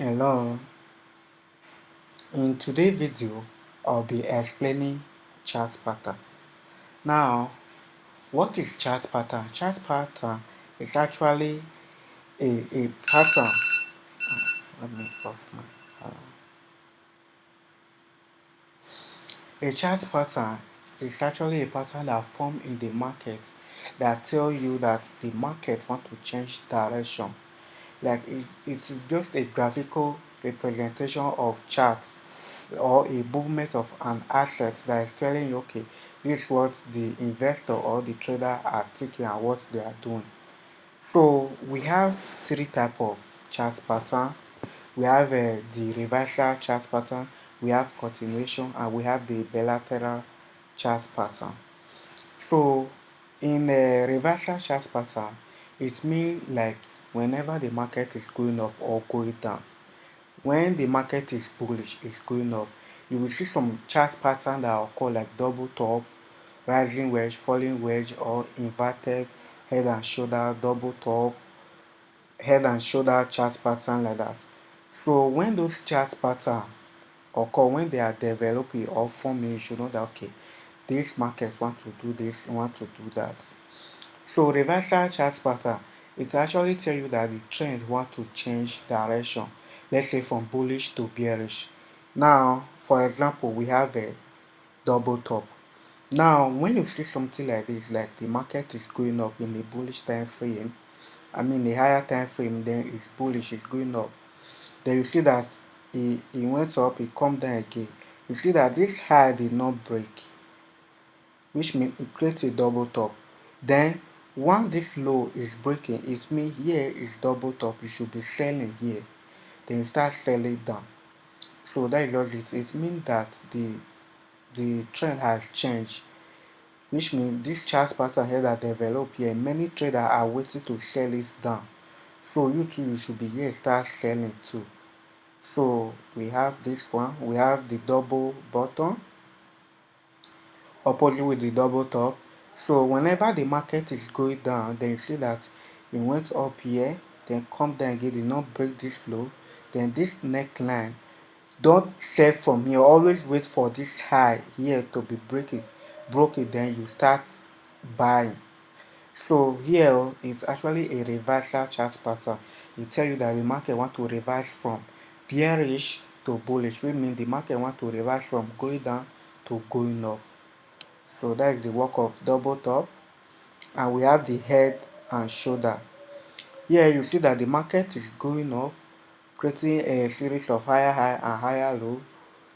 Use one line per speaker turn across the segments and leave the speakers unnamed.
Hello, in today's video I'll be explaining chart pattern. Now, what is chart pattern? Chart pattern is actually a pattern. Let me off my A chart pattern is actually a pattern that forms in the market that tell you that the market want to change direction. Like it is just a graphical representation of charts or a movement of an asset that is telling you, okay, this is what the investor or the trader are thinking and what they are doing. So we have three type of chart pattern. We have the reversal chart pattern, we have continuation, and we have the bilateral chart pattern. So in a reversal chart pattern, it means like whenever the market is going up or going down. When the market is bullish, it's going up, you will see some chart pattern that are called like double top, rising wedge, falling wedge, or inverted head and shoulder, double top, head and shoulder chart pattern like that. So when those chart pattern occur, when they are developing or forming, you should know that okay, these markets want to do this, want to do that. So reversal chart pattern, it actually tell you that the trend want to change direction, let's say from bullish to bearish. Now, for example, we have a double top. Now, when you see something like this, like the market is going up in a bullish time frame, I mean a higher time frame, then it's bullish, it's going up. Then you see that it went up, it come down again. You see that this high did not break, which means it creates a double top. Then once this low is breaking, it means here is double top, you should be selling here. Then you start selling down. So that is just it. It means that the trend has changed, which means this chart pattern here that develop here, many traders are waiting to sell it down. So you too, you should be here start selling too. So we have this one, we have the double bottom opposite with the double top. So whenever the market is going down, then you see that it went up here, then come down again, did not break this low, then this neckline, don't sell from here, always wait for this high here to be broken, then you start buying. So here is actually a reversal chart pattern. It tell you that the market want to reverse from bearish to bullish, which means the market want to reverse from going down to going up. So that is the work of double top. And we have the head and shoulder. Here you see that the market is going up, creating a series of higher high and higher low.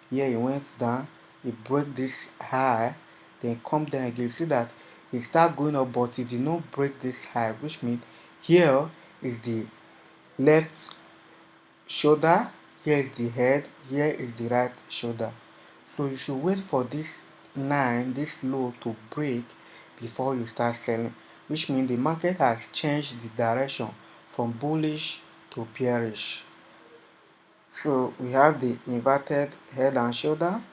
Here it went down, it broke this high, then come down again. You see that it start going up, but it did not break this high, which means here is the left shoulder, here is the head, here is the right shoulder. So you should wait for this line, this low to break before you start selling, which means the market has changed the direction from bullish to bearish. So we have the inverted head and shoulder,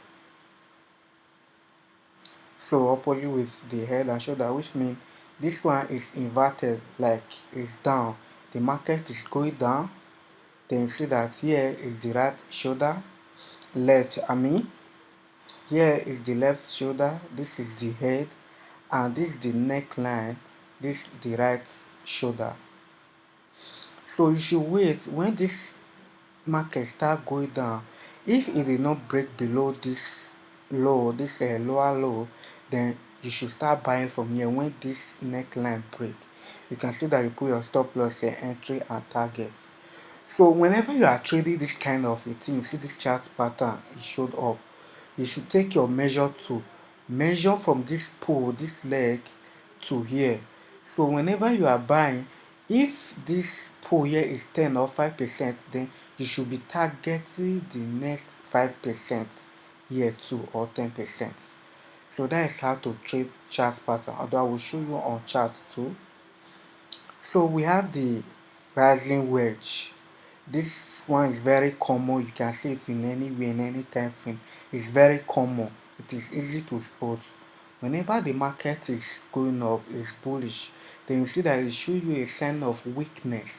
so opposite with the head and shoulder, which means this one is inverted, like it's down, the market is going down. Then you see that here is the right shoulder, left, here is the left shoulder, this is the head, and this is the neckline, this is the right shoulder. So you should wait when this market start going down. If it did not break below this low, this lower low, then you should start buying from here. When this neckline break, you can see that you put your stop loss, entry and target. So whenever you are trading this kind of a thing, you see this chart pattern, it showed up, you should take your measure to measure from this pole, this leg to here. So whenever you are buying, if this pole here is 10 or 5%, then you should be targeting the next 5% here too, or 10%. So that is how to trade chart pattern, although I will show you on chart too. So we have the rising wedge. This one is very common, you can see it in anywhere, in any time frame. It's very common, it is easy to spot. Whenever the market is going up, is bullish, then you see that it shows you a sign of weakness.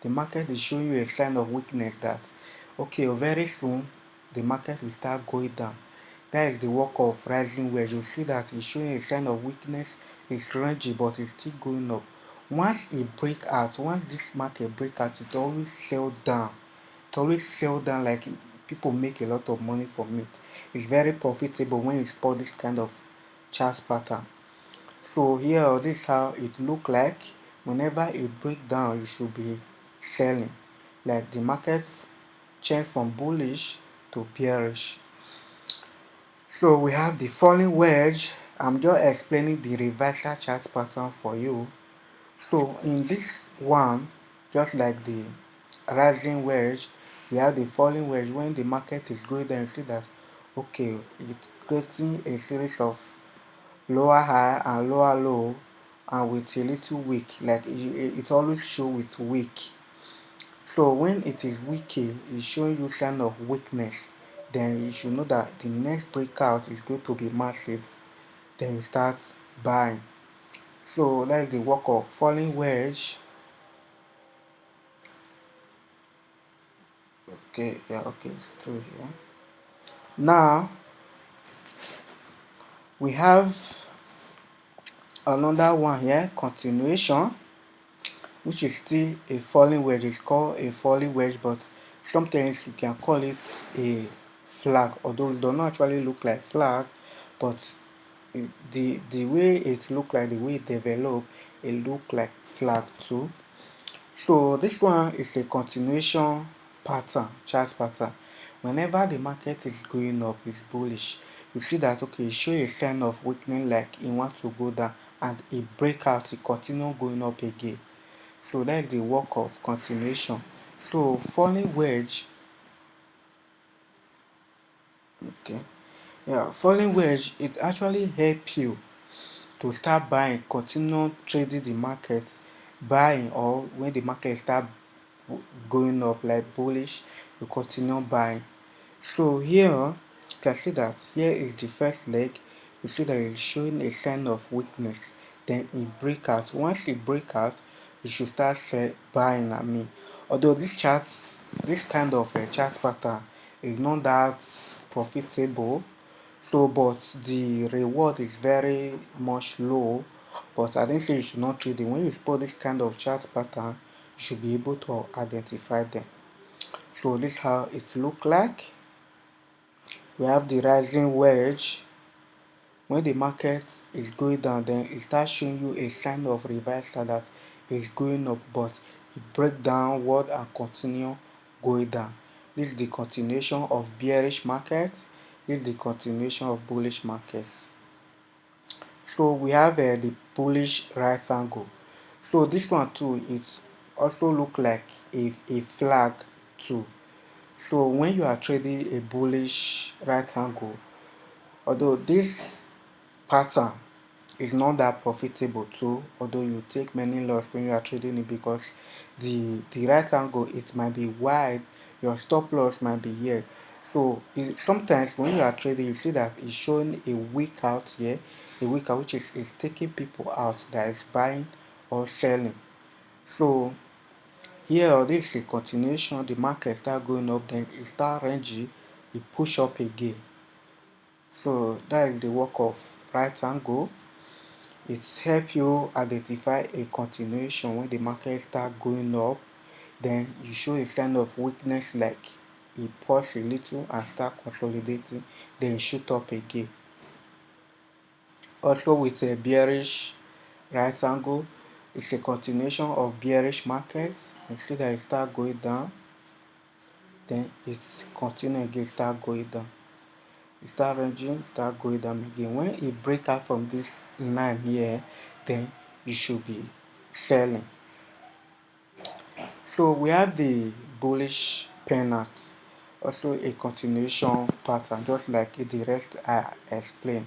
the market is showing you a sign of weakness that okay, very soon the market will start going down. That is the work of rising wedge. You see that it's showing a sign of weakness, it's rangy but it's still going up. Once it break out, once this market break out, it always sell down. It always sell down, like people make a lot of money from it. It's very profitable when you spot this kind of chart pattern. So here, this is how it look like. Whenever it break down, you should be selling. Like the market change from bullish to bearish. So we have the falling wedge. I'm just explaining the reversal chart pattern for you. So in this one, just like the rising wedge, we have the falling wedge. When the market is going down, you see that okay, it's creating a series of lower high and lower low, and with a little wick, like it always show with wick. So when it is wicking, it's showing you sign of weakness, then you should know that the next breakout is going to be massive, then you start buying. So that's the work of falling wedge. Okay, yeah, okay, it's true here. Now we have another one here, continuation, which is still a falling wedge. It's called a falling wedge, but sometimes you can call it a flag, although it does not actually look like flag, but the way it look like, the way it develop, it look like flag too. So this one is a continuation pattern, chart pattern. Whenever the market is going up, it's bullish, you see that okay, it show a sign of weakening, like it want to go down, and it break out, it continue going up again. So that's the work of continuation. So falling wedge, okay, yeah, falling wedge, it actually help you to start buying, continue trading the market, buying, or when the market start going up like bullish, you continue buying. So here you can see that here is the first leg. You see that it's showing a sign of weakness, then it break out. Once it break out, you should start buying at me. Although this kind of chart pattern is not that profitable, so but the reward is very much low. But I didn't say you should not trade it. When you spot this kind of chart pattern, you should be able to identify them. So this is how it look like. We have the rising wedge. When the market is going down, then it starts showing you a sign of reversal that is going up, but it break downward and continue going down. This is the continuation of bearish market. This is the continuation of bullish market. So we have the bullish right angle. So this one too, it also look like a flag too. So when you are trading a bullish right angle, although this pattern is not that profitable too, although you take many loss when you are trading it, because the right angle, it might be wide, your stop loss might be here. So sometimes when you are trading, you see that it's showing a wick out here, a wick out, which is taking people out, that is buying or selling. So here, this is a continuation. The market start going up, then it start ranging, it push up again. So that is the work of right angle. It helps you identify a continuation. When the market start going up, then you show a sign of weakness, like it pause a little and start consolidating, then shoot up again. Also with a bearish right angle, it's a continuation of bearish markets. You see that it start going down, then it's continue again, start going down, it start ranging, start going down again. When it break out from this line here, then you should be selling. So we have the bullish pennant, also a continuation pattern, just like the rest I explained.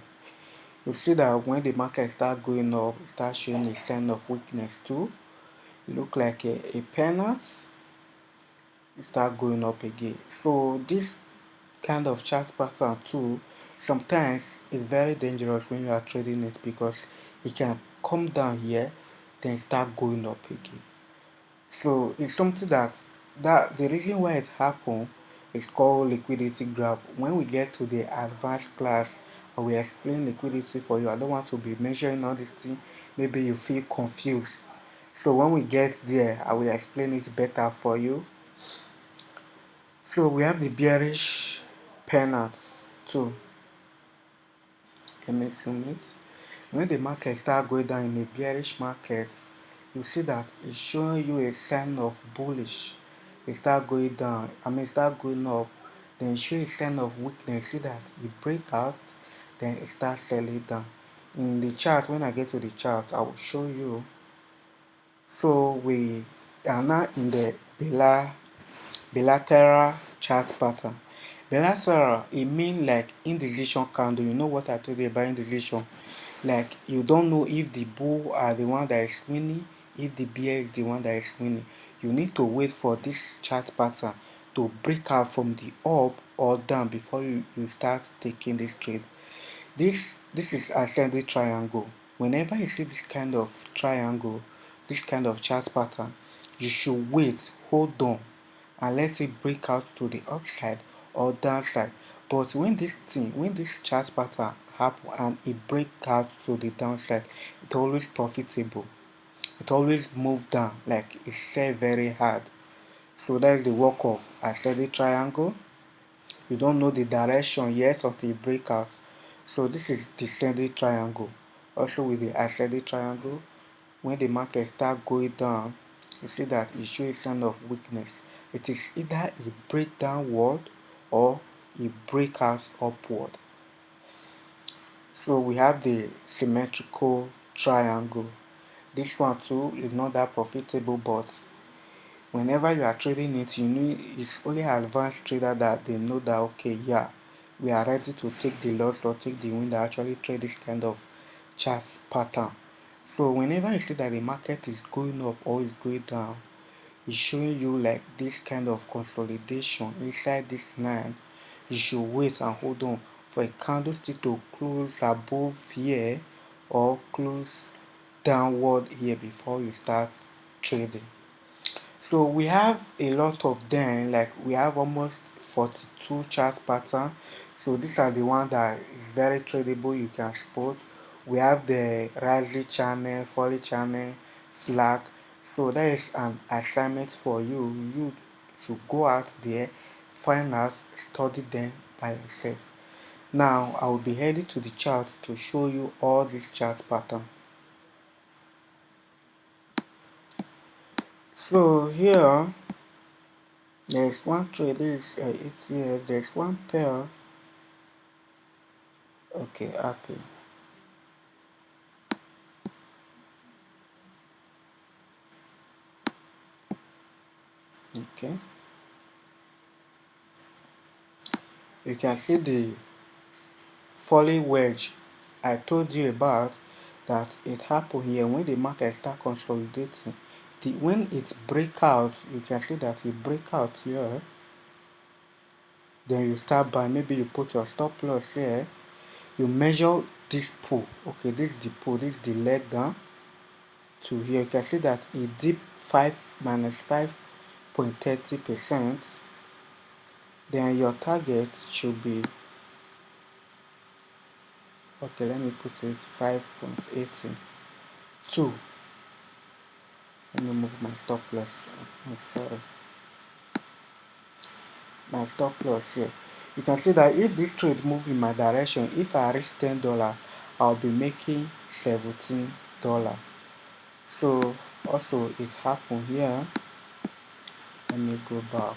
You see that when the market start going up, it start showing a sign of weakness too. It look like a pennant, it start going up again. So this kind of chart pattern too, sometimes it's very dangerous when you are trading it, because it can come down here, then start going up again. So it's something that the reason why it happen is called liquidity grab. When we get to the advanced class, I will explain liquidity for you. I don't want to be measuring all this thing. Maybe you feel confused. So when we get there, I will explain it better for you. So we have the bearish pennants too. Let when the market start going down in a bearish market, you see that it's showing you a sign of bullish. It start going down, start going up, then it show a sign of weakness. See that it break out, then it start selling down. In the chart, when I get to the chart, I will show you. So we are now in the bilateral chart pattern. Bilateral, it mean like indecision candle. You know what I told you about indecision? Like you don't know if the bull are the one that is winning, if the bear is the one that is winning. You need to wait for this chart pattern to break out from the up or down before you start taking this trade. This is assembly triangle. Whenever you see this kind of triangle, this kind of chart pattern, you should wait, hold on, and let it break out to the upside or downside. But when this chart pattern happen and it break out to the downside, it always profitable. It always move down, like it's sell very hard. So that is the work of assembly triangle. You don't know the direction yet until it break out. So this is descending triangle. Also with the ascending triangle, when the market start going down, you see that it shows a sign of weakness. It is either a break downward or a breakout upward. So we have the symmetrical triangle. This one too is not that profitable, but whenever you are trading it, you need it's only advanced trader that they know that okay, yeah, we are ready to take the loss or take the win that actually trade this kind of chart pattern. So whenever you see that the market is going up or is going down, it's showing you like this kind of consolidation inside this line. You should wait and hold on for a candlestick to close above here or close downward here before you start trading. So we have a lot of them, like we have almost 42 chart pattern. So these are the one that is very tradable, you can spot. We have the rising channel, falling channel, flag. So that is an assignment for you. You should go out there, find out, study them by yourself. Now I will be heading to the chart to show you all these chart pattern. So here there's one trade, this is ETF, there's one pair. Okay, happy. Okay, you can see the falling wedge I told you about, that it happened here when the market start consolidating. When it break out, you can see that it break out here, then you start buying. Maybe you put your stop loss here, you measure this pull. Okay, this is the pull, this is the leg down to here. You can see that it dip 5 minus 5.30%. Then your target should be, okay, let me put it 5.82. Let me move my stop loss. Oh, sorry, my stop loss here. You can see that if this trade move in my direction, if I reach $10, I'll be making $17. So also it happened here. Let me go back.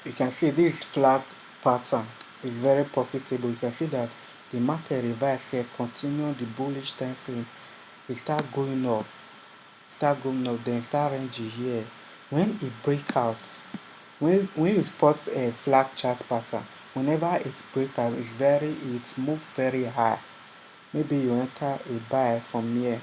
You can see this flag pattern is very profitable. You can see that the market reverse here, continue the bullish time frame. It start going up, then start ranging here. When it break out, when you spot a flag chart pattern, whenever it break out, it move very high. Maybe you enter a buy from here.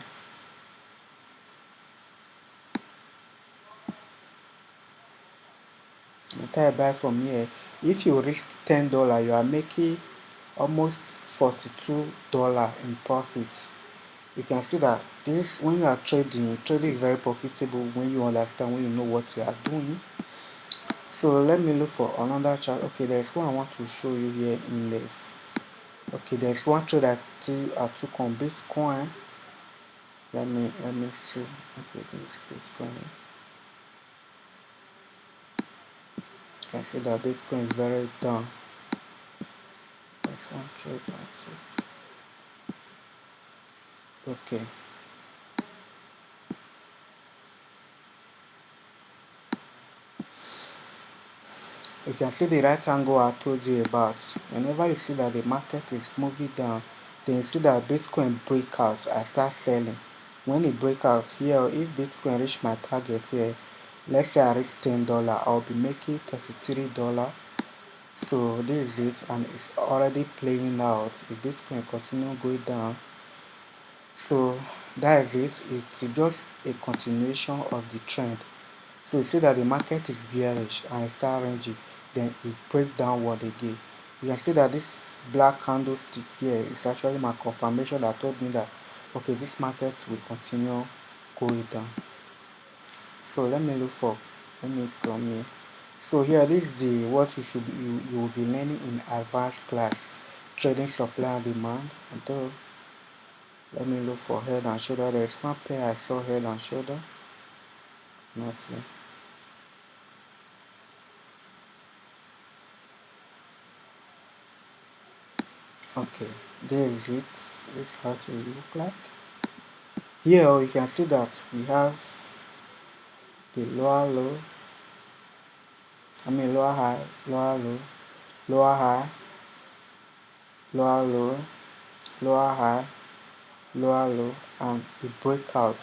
Enter a buy from here. If you reach $10, you are making almost $42 in profit. you can see that this, when you are trading is very profitable when you understand, when you know what you are doing. So let me look for another chart. Okay, there's one I want to show you here in this. Okay, there's one trade I took on Bitcoin. Let me see. Okay, this Bitcoin. You can see that Bitcoin is very down. There's one trade I took. Okay. You can see the right angle I told you about. Whenever you see that the market is moving down, then you see that Bitcoin break out, I start selling. When it break out here, if Bitcoin reach my target here, let's say I reach $10, I'll be making $33. So this is it, and it's already playing out. If Bitcoin continue going down, so that is it. It's just a continuation of the trend. So you see that the market is bearish and it start ranging, then it break downward again. You can see that this black candlestick here is actually my confirmation that told me that okay, this market will continue going down. So let me come here. So here, this is the what you will be learning in advanced class, trading supply and demand. And let me look for head and shoulder. There's one pair I saw, head and shoulder, nothing. Okay, there is it. This is how to look like. Here you can see that we have the lower low, lower high, lower low, lower high, lower low, lower high, lower low, and the breakout.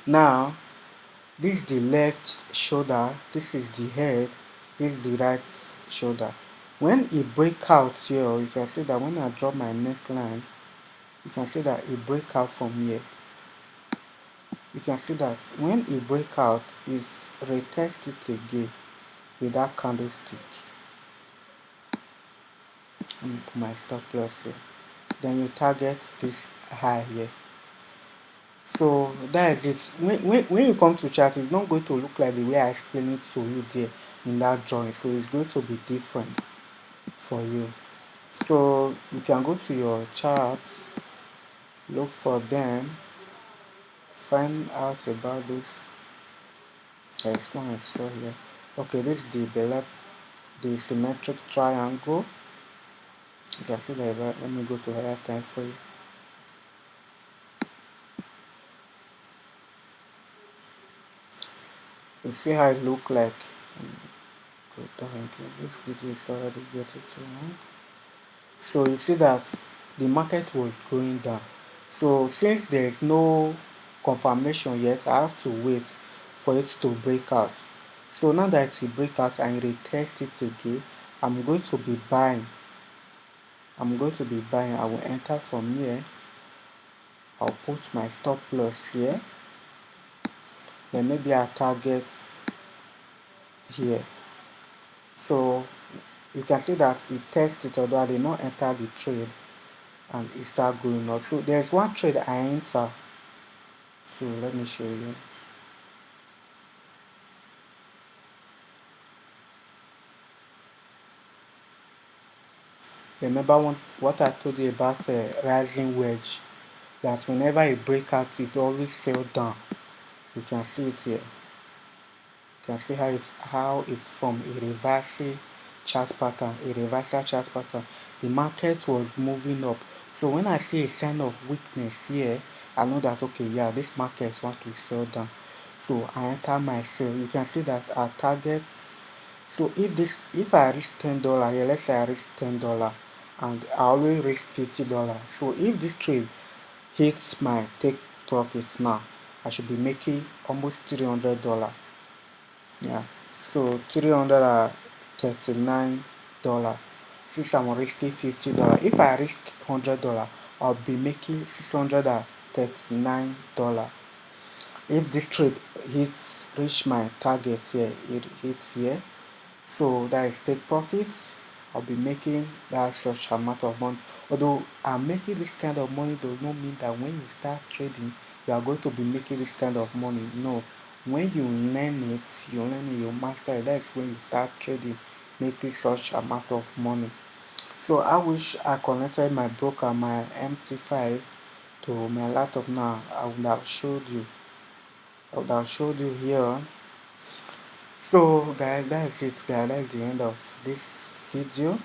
Now this is the left shoulder, this is the head, this is the right shoulder. When it break out here, you can see that when I drop my neckline, you can see that it break out from here. You can see that when it break out, it's retest it again with that candlestick. Let me put my stop loss here. Then you target this high here. So that is it. When you come to chart, it's not going to look like the way I explained it to you there in that drawing. So it's going to be different for you. So you can go to your charts, look for them, find out about this. There's one I saw here. Okay, this is the symmetric triangle. You can see that. Let me go to higher time for you. You see how it look like. Go down again. This video is already getting too long. So you see that the market was going down. So since there is no confirmation yet, I have to wait for it to break out. So now that it break out and retest it again, I'm going to be buying. I will enter from here. I'll put my stop loss here. Then maybe I target here. So you can see that it tests it, although I did not enter the trade, and it start going up. So there's one trade I enter. So let me show you. Remember what I told you about rising wedge, that whenever it break out, it always fell down. You can see it here. You can see how it's from a reversal chart pattern. The market was moving up. So when I see a sign of weakness here, I know that okay, yeah, this market want to sell down. So I enter my sell. You can see that I target. So if I reach $10 here, let's say I reach $10 and I always reach $50. So if this trade hits my take profits now, I should be making almost $300. Yeah. So $339. Since I'm risking $50. If I risk $100, I'll be making $639. If this trade reach my target here, it hits here. So that is take profits. I'll be making that such amount of money. Although I'm making this kind of money does not mean that when you start trading, you are going to be making this kind of money. No. When you learn it, you master it. That's when you start trading, making such amount of money. So I wish I connected my broker, my MT5 to my laptop now. I would have showed you. I would have showed you here. So guys, that's it guys. That's the end of this video.